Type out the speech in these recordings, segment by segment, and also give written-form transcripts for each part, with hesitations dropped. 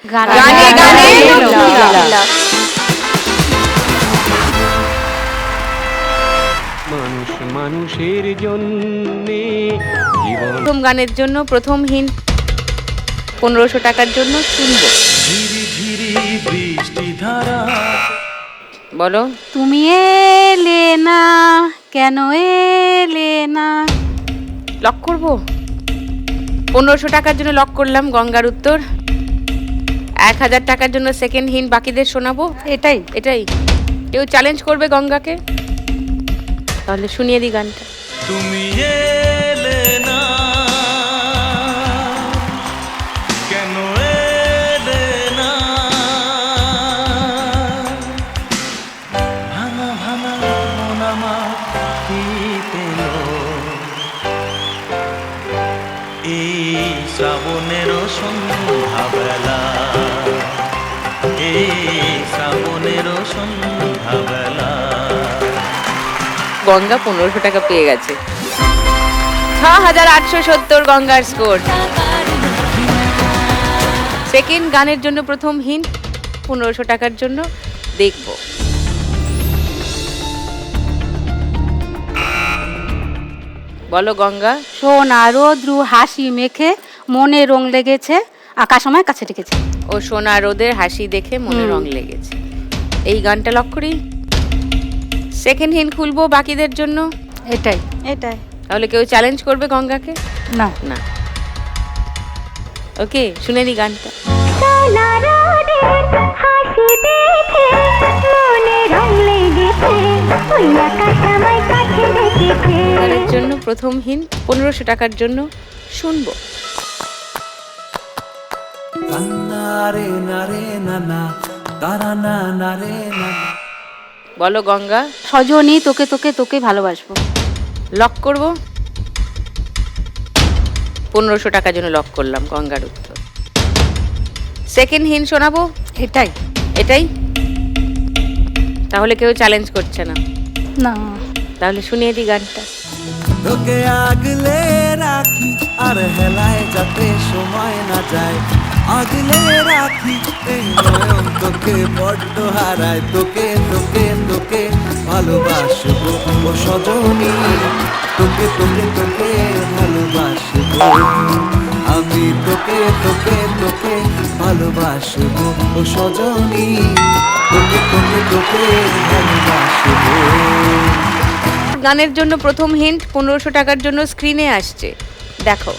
গানে গানে লীলা। মানুষ মানুষের জন্যে জীবন। প্রথম গানের জন্য প্রথম হিন্ট 1500 টাকার জন্য শুনবো। ঝিরি ঝিরি বৃষ্টি ধারা। বলো। তুমি এলে না, কেন এলে না? লক করবো। 1500 টাকার জন্য লক করলাম গঙ্গার উত্তর। 1000 টাকার জন্য সেকেন্ড হিন্ট বাকিদের শোনাবো। এটাই এটাই। কেউ চ্যালেঞ্জ করবে গঙ্গাকে? তাহলে শুনিয়ে দিই গানটা। তুমি এলে না, কেন এলে না? ভাঙা ভাঙা মন আমার কি পেল এই শ্রাবণের সন্ধ্যাবেলা, এই শ্রাবণের সন্ধ্যাবেলা। গঙ্গা 1500 টাকা পেয়ে গেছে। 6870 গঙ্গার স্কোর। সেকেন্ড গানের জন্য প্রথম হিন্ট 1500 টাকার জন্য দেখব। বলো গঙ্গা। সোনা রোদ্রু হাসি মেখে মনে রং লেগেছে, আকাশ আমায় কাছে রেখেছে। ও সোনা রোদের হাসি দেখে মনে রং লেগেছে। এই গানটা লক করি। সেকেন্ড হিন্ট খুলবো বাকিদের জন্য। এটাই এটাই। তাহলে কেউ চ্যালেঞ্জ করবে গঙ্গাকে? না না। ওকে, শুনে নি গানটা। গানের জন্য প্রথম হিন্ট 1500 টাকার জন্য শুনবো। বলো গঙ্গা। সজনী তোকে তোকে তোকে ভালোবাসবো। লক করব। 1500 টাকার জন্য লক করলাম গঙ্গার উত্তর। সেকেন্ড হিন্ট শোনাবো। এটাই এটাই। তাহলে কেউ চ্যালেঞ্জ করছে না। না তাহলে শুনিয়ে দিই গানটা। তোকে আগলে রাখি আর হেলায় যাতে সময় না যায়, আগলে রাখি এই নয়ন তোকে বড্ড হারায়, তোকে তোকে তোকে ভালোবাসবো ও সজনী, তোকে তোকে তোকে ভালোবাসবো আমি, তোকে তোকে তোকে ভালোবাসবো ও সজনী, তোকে তোকে তোকে ভালোবাসবো। গানের জন্য প্রথম হিন্ট 1500 টাকার জন্য স্ক্রিনে আসছে, দেখো।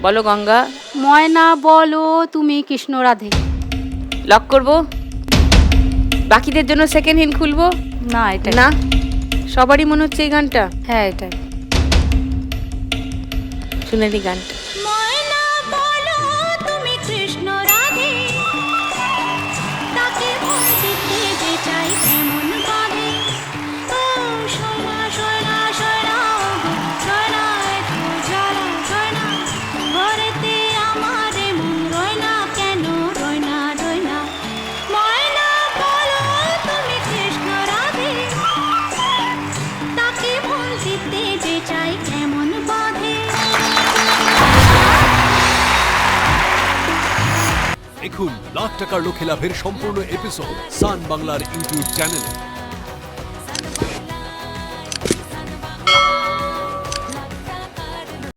বলো গঙ্গা। ময়না বলো তুমি কৃষ্ণ রাধে। লক করব। বাকিদের জন্য সেকেন্ড হিন্ট খুলবো। না এটাই না, সবারই মনে হচ্ছে এই গানটা। হ্যাঁ এটাই। শুনে নি গানটা। দেখুন লাখ টাকার লক্ষ্যে লাভের সম্পূর্ণ এপিসোড সান বাংলার ইউটিউব চ্যানেলে।